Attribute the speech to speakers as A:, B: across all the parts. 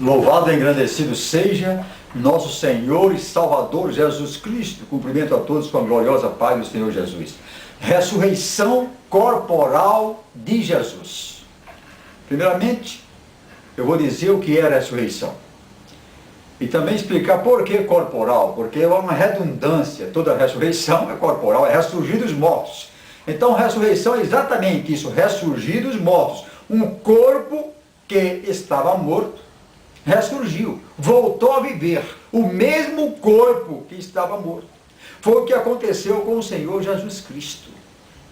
A: Louvado e engrandecido seja nosso Senhor e Salvador Jesus Cristo. Cumprimento a todos com a gloriosa paz do Senhor Jesus. Ressurreição corporal de Jesus. Primeiramente, eu vou dizer o que é a ressurreição. E também explicar por que corporal, porque é uma redundância. Toda ressurreição é corporal, é ressurgir dos mortos. Então, ressurreição é exatamente isso, ressurgir dos mortos. Um corpo que estava morto, ressurgiu, voltou a viver, o mesmo corpo que estava morto. Foi o que aconteceu com o Senhor Jesus Cristo.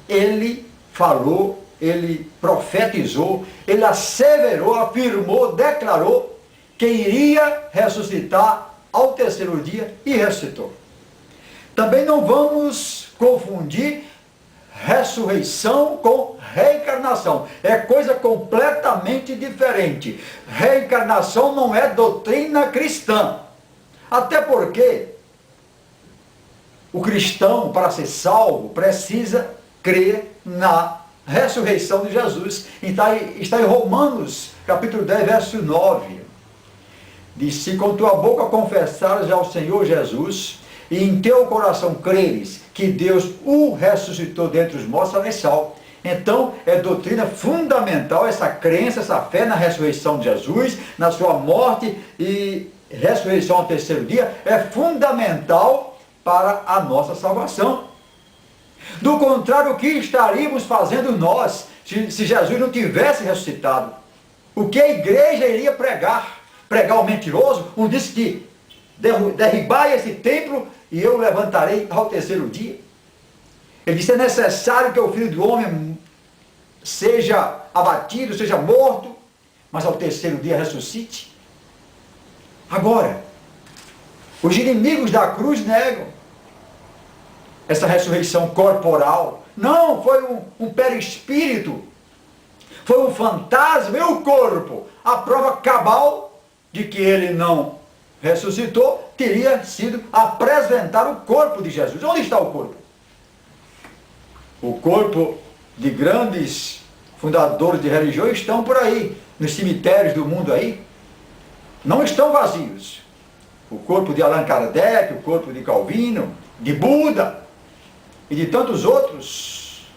A: Ele falou, ele profetizou, ele asseverou, afirmou, declarou que iria ressuscitar ao terceiro dia e ressuscitou. Também não vamos confundir ressurreição com reencarnação. É coisa completamente diferente. Reencarnação não é doutrina cristã. Até porque o cristão, para ser salvo, precisa crer na ressurreição de Jesus. Está em Romanos, capítulo 10, verso 9. Diz: se com tua boca confessares ao Senhor Jesus, e em teu coração creres que Deus o ressuscitou dentre os mortos, serás salvo. Então, é doutrina fundamental essa crença, essa fé na ressurreição de Jesus, na sua morte e ressurreição ao terceiro dia, é fundamental para a nossa salvação. Do contrário, o que estaríamos fazendo nós, se Jesus não tivesse ressuscitado? O que a igreja iria pregar? Pregar ao mentiroso? Um disse que derribai esse templo e eu levantarei ao terceiro dia. Ele disse: é necessário que o Filho do Homem seja abatido, seja morto, mas ao terceiro dia ressuscite. Agora, os inimigos da cruz negam essa ressurreição corporal. Não, foi um perispírito, foi um fantasma e o corpo. A prova cabal de que ele não ressuscitou teria sido apresentar o corpo de Jesus. Onde está o corpo? O corpo de grandes fundadores de religiões estão por aí, nos cemitérios do mundo aí. Não estão vazios. O corpo de Allan Kardec, o corpo de Calvino, de Buda e de tantos outros,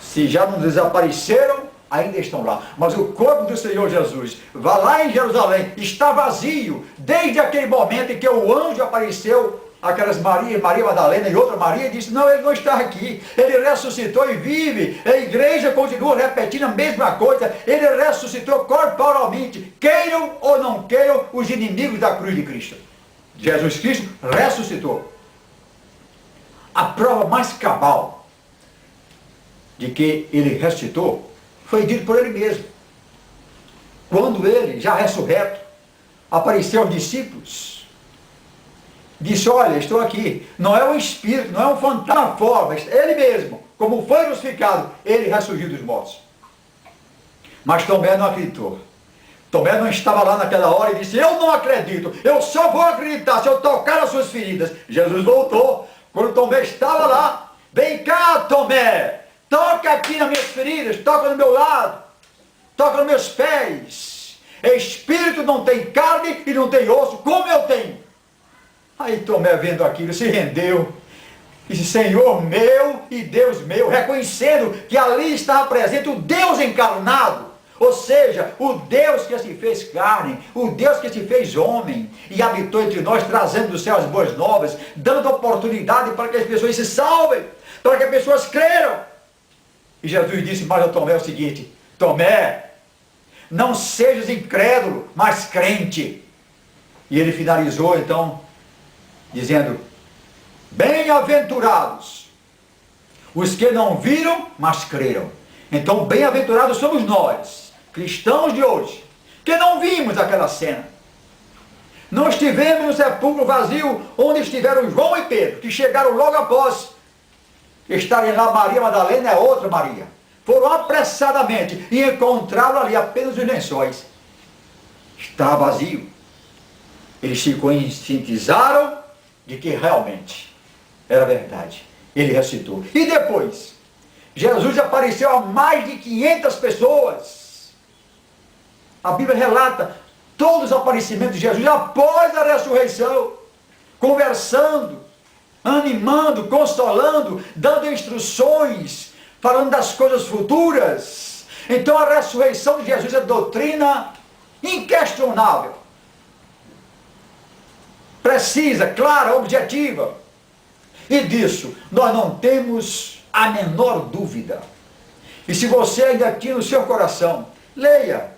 A: se já não desapareceram, ainda estão lá. Mas o corpo do Senhor Jesus, vá lá em Jerusalém, está vazio, desde aquele momento em que o anjo apareceu, aquelas Maria Madalena e outra Maria, disse: não, ele não está aqui, ele ressuscitou e vive. A igreja continua repetindo a mesma coisa, ele ressuscitou corporalmente, queiram ou não queiram os inimigos da cruz de Cristo. Jesus Cristo ressuscitou. A prova mais cabal de que ele ressuscitou foi dito por ele mesmo. Quando ele, já ressurreto, apareceu aos discípulos, disse: olha, estou aqui. Não é um espírito, não é um fantasma forma, ele mesmo, como foi crucificado, ele ressurgiu dos mortos. Mas Tomé não acreditou. Tomé não estava lá naquela hora e disse: eu não acredito, eu só vou acreditar se eu tocar as suas feridas. Jesus voltou. Quando Tomé estava lá: vem cá, Tomé, toca aqui nas minhas feridas, toca no meu lado, toca nos meus pés. Espírito não tem carne e não tem osso, como eu tenho. Aí Tomé, vendo aquilo, se rendeu. Disse: Senhor meu e Deus meu, reconhecendo que ali estava presente o Deus encarnado. Ou seja, o Deus que se fez carne, o Deus que se fez homem e habitou entre nós, trazendo do céu as boas novas, dando oportunidade para que as pessoas se salvem, para que as pessoas creiam. E Jesus disse mais a Tomé o seguinte: Tomé, não sejas incrédulo, mas crente. E ele finalizou então dizendo: bem-aventurados os que não viram, mas creram. Então, bem-aventurados somos nós, cristãos de hoje, que não vimos aquela cena. Não estivemos no sepulcro vazio onde estiveram João e Pedro, que chegaram logo após estarem lá. Maria Madalena é outra Maria. Foram apressadamente e encontraram ali apenas os lençóis. Está vazio. Eles se conscientizaram de que realmente era verdade. Ele ressuscitou. E depois, Jesus apareceu a mais de 500 pessoas. A Bíblia relata todos os aparecimentos de Jesus após a ressurreição, conversando, animando, consolando, dando instruções, falando das coisas futuras. Então a ressurreição de Jesus é doutrina inquestionável, precisa, clara, objetiva. E disso nós não temos a menor dúvida. E se você ainda tinha no seu coração, leia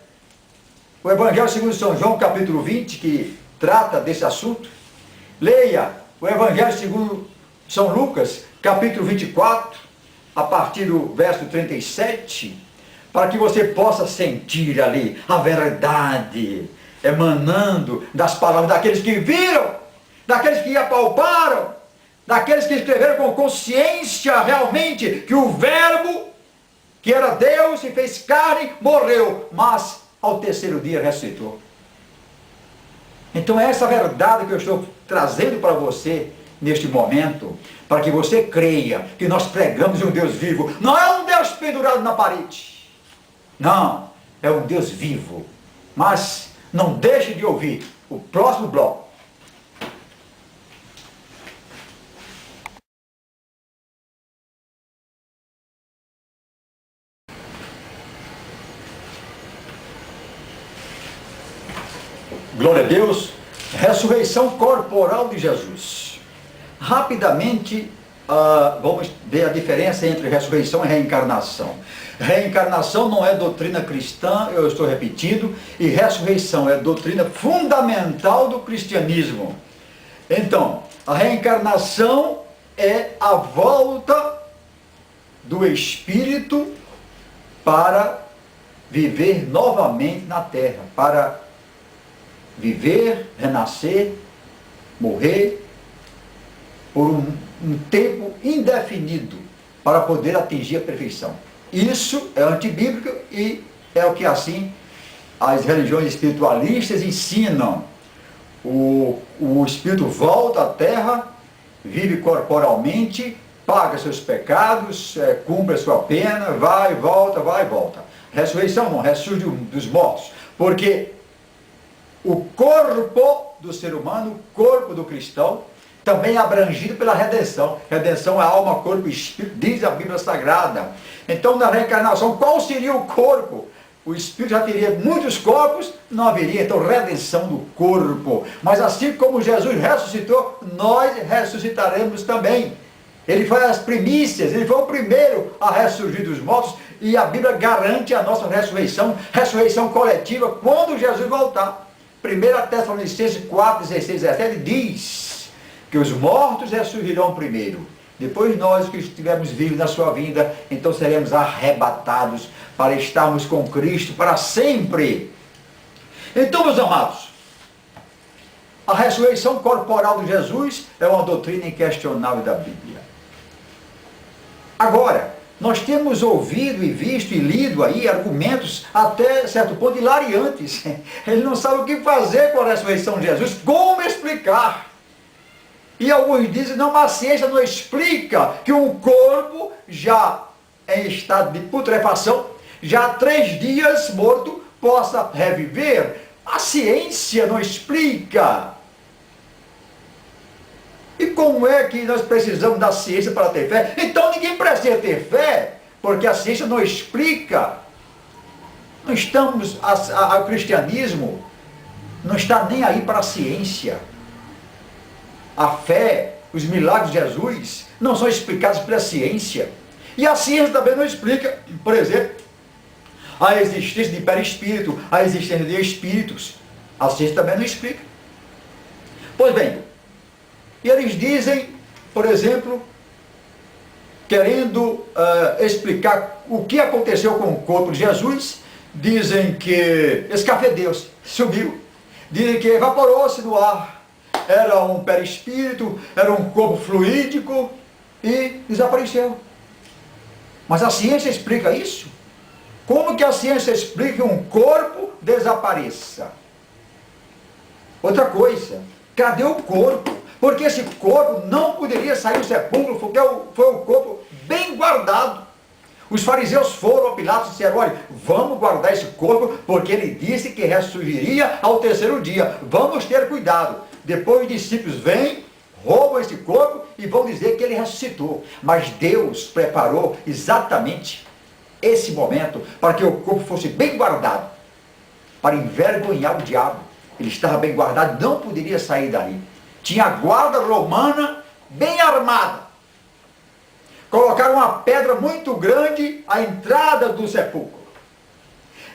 A: o Evangelho segundo São João, capítulo 20, que trata desse assunto. Leia o Evangelho segundo São Lucas, capítulo 24, a partir do verso 37, para que você possa sentir ali a verdade emanando das palavras daqueles que viram, daqueles que apalparam, daqueles que escreveram com consciência realmente que o Verbo, que era Deus e fez carne, morreu, mas ao terceiro dia ressuscitou. Então é essa verdade que eu estou trazendo para você neste momento, para que você creia que nós pregamos um Deus vivo. Não é um Deus pendurado na parede. Não, é um Deus vivo. Mas não deixe de ouvir o próximo bloco. Glória a Deus, ressurreição corporal de Jesus. Rapidamente, vamos ver a diferença entre ressurreição e reencarnação. Reencarnação não é doutrina cristã, eu estou repetindo, e ressurreição é doutrina fundamental do cristianismo. Então, a reencarnação é a volta do espírito para viver novamente na terra, para viver, renascer, morrer, por um tempo indefinido, para poder atingir a perfeição. Isso é antibíblico e é o que assim as religiões espiritualistas ensinam. O espírito volta à terra, vive corporalmente, paga seus pecados, cumpre a sua pena, vai e volta, vai e volta. Ressurreição não, ressurge dos mortos, porque o corpo do ser humano, o corpo do cristão, também é abrangido pela redenção. Redenção é alma, corpo e espírito, diz a Bíblia Sagrada. Então, na reencarnação, qual seria o corpo? O espírito já teria muitos corpos, não haveria, então, redenção do corpo. Mas assim como Jesus ressuscitou, nós ressuscitaremos também. Ele foi as primícias, ele foi o primeiro a ressurgir dos mortos, e a Bíblia garante a nossa ressurreição, ressurreição coletiva, quando Jesus voltar. 1 Tessalonicenses 4, 16, 17 diz que os mortos ressurgirão primeiro. Depois nós que estivermos vivos na sua vinda, então seremos arrebatados para estarmos com Cristo para sempre. Então, meus amados, a ressurreição corporal de Jesus é uma doutrina inquestionável da Bíblia. Agora, nós temos ouvido e visto e lido aí argumentos até certo ponto hilariantes. Ele não sabe o que fazer com a ressurreição de Jesus, como explicar. E alguns dizem, não, mas a ciência não explica que um corpo já em estado de putrefação, já há 3 dias morto, possa reviver. A ciência não explica. E como é que nós precisamos da ciência para ter fé? Então ninguém precisa ter fé, porque a ciência não explica. Não estamos, o cristianismo não está nem aí para a ciência. A fé, os milagres de Jesus, não são explicados pela ciência. E a ciência também não explica, por exemplo, a existência de perispírito, a existência de espíritos. A ciência também não explica. Pois bem, e eles dizem, por exemplo, querendo explicar o que aconteceu com o corpo de Jesus, dizem que escafedeu-se, subiu, dizem que evaporou-se no ar, era um perispírito, era um corpo fluídico e desapareceu. Mas a ciência explica isso? Como que a ciência explica que um corpo desapareça? Outra coisa, cadê o corpo? Porque esse corpo não poderia sair do sepulcro, porque foi um corpo bem guardado. Os fariseus foram a Pilatos e disseram, olha, vamos guardar esse corpo, porque ele disse que ressurgiria ao terceiro dia. Vamos ter cuidado. Depois os discípulos vêm, roubam esse corpo e vão dizer que ele ressuscitou. Mas Deus preparou exatamente esse momento para que o corpo fosse bem guardado, para envergonhar o diabo. Ele estava bem guardado, não poderia sair dali. Tinha a guarda romana bem armada. Colocaram uma pedra muito grande à entrada do sepulcro.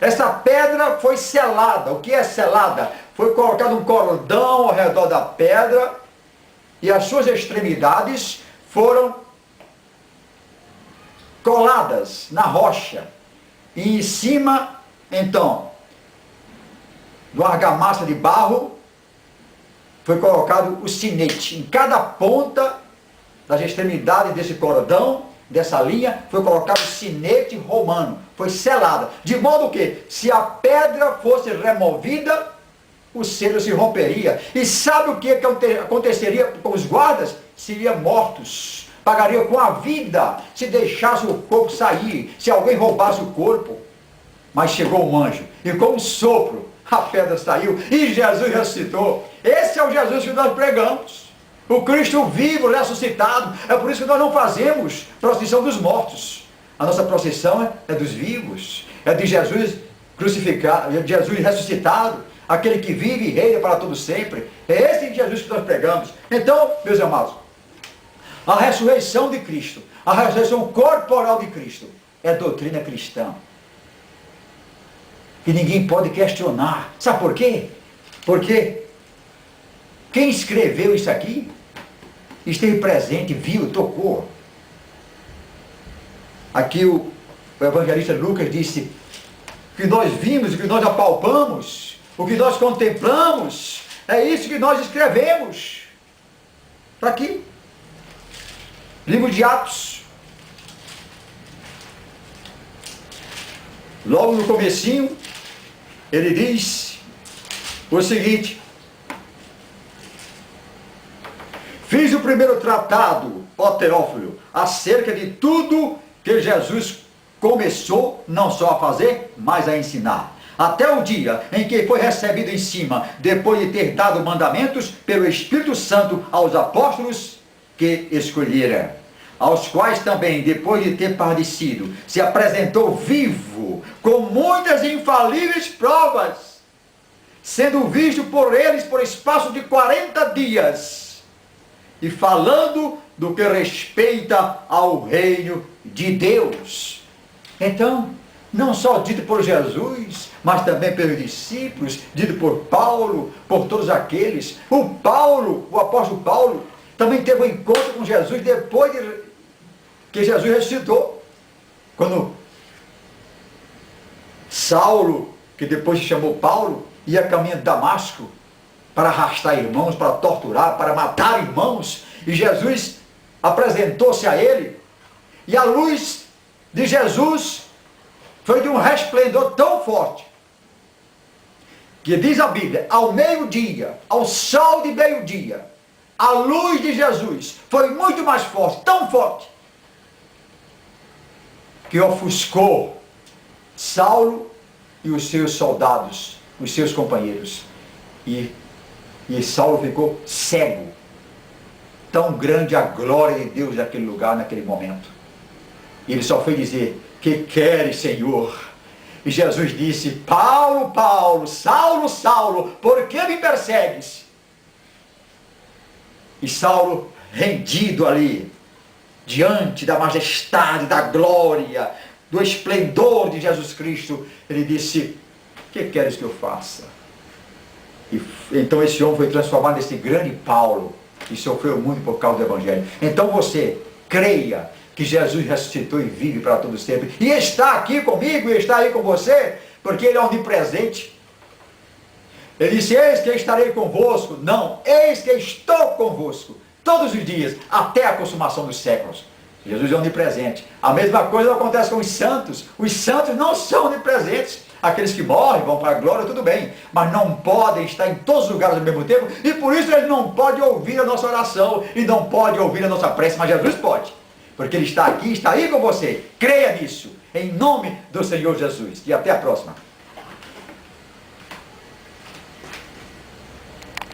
A: Essa pedra foi selada. O que é selada? Foi colocado um cordão ao redor da pedra e as suas extremidades foram coladas na rocha. E em cima, então, de uma argamassa de barro, foi colocado o sinete. Em cada ponta das extremidades desse cordão, dessa linha, foi colocado o sinete romano. Foi selada. De modo que, se a pedra fosse removida, o selo se romperia. E sabe o que aconteceria com os guardas? Seriam mortos. Pagariam com a vida se deixasse o corpo sair, se alguém roubasse o corpo. Mas chegou um anjo, e com um sopro, a pedra saiu, e Jesus ressuscitou. Esse é o Jesus que nós pregamos. O Cristo vivo, ressuscitado. É por isso que nós não fazemos procissão dos mortos. A nossa procissão é dos vivos. É de Jesus crucificado, é de Jesus ressuscitado. Aquele que vive e reina para todo sempre. É esse Jesus que nós pregamos. Então, meus amados, a ressurreição de Cristo, a ressurreição corporal de Cristo, é doutrina cristã. Que ninguém pode questionar. Sabe por quê? Porque quem escreveu isso aqui esteve presente, viu, tocou. Aqui o evangelista Lucas disse que nós vimos, o que nós apalpamos, o que nós contemplamos, é isso que nós escrevemos. Está aqui. Livro de Atos. Logo no comecinho, ele diz o seguinte: fiz o primeiro tratado, ó Teófilo, acerca de tudo que Jesus começou não só a fazer, mas a ensinar. Até o dia em que foi recebido em cima, depois de ter dado mandamentos pelo Espírito Santo aos apóstolos que escolhera, aos quais também, depois de ter padecido, se apresentou vivo, com muitas e infalíveis provas, sendo visto por eles por espaço de 40 dias, e falando do que respeita ao reino de Deus. Então, não só dito por Jesus, mas também pelos discípulos, dito por Paulo, por todos aqueles. O Paulo, o apóstolo Paulo, também teve um encontro com Jesus depois que Jesus ressuscitou. Quando Saulo, que depois se chamou Paulo, ia a caminho de Damasco para arrastar irmãos, para torturar, para matar irmãos, e Jesus apresentou-se a ele, e a luz de Jesus foi de um resplendor tão forte, que diz a Bíblia, ao meio-dia, ao sol de meio-dia, a luz de Jesus foi muito mais forte, tão forte, que ofuscou Saulo e os seus soldados, os seus companheiros. E Saulo ficou cego. Tão grande a glória de Deus naquele lugar, naquele momento. E ele só foi dizer, que queres, Senhor? E Jesus disse, Paulo, Paulo, Saulo, Saulo, por que me persegues? E Saulo, rendido ali, diante da majestade, da glória, do esplendor de Jesus Cristo, ele disse, que queres que eu faça? E então esse homem foi transformado nesse grande Paulo, que sofreu muito por causa do Evangelho. Então você creia que Jesus ressuscitou e vive para todo sempre, e está aqui comigo, e está aí com você, porque Ele é onipresente. Ele disse, eis que estarei convosco. Não, eis que estou convosco, todos os dias, até a consumação dos séculos. Jesus é onipresente. A mesma coisa acontece com os santos. Os santos não são onipresentes. Aqueles que morrem, vão para a glória, tudo bem, mas não podem estar em todos os lugares ao mesmo tempo, e por isso eles não podem ouvir a nossa oração, e não podem ouvir a nossa prece, mas Jesus pode. porque Ele está aqui, está aí com você. Creia nisso, em nome do Senhor Jesus. E até a próxima.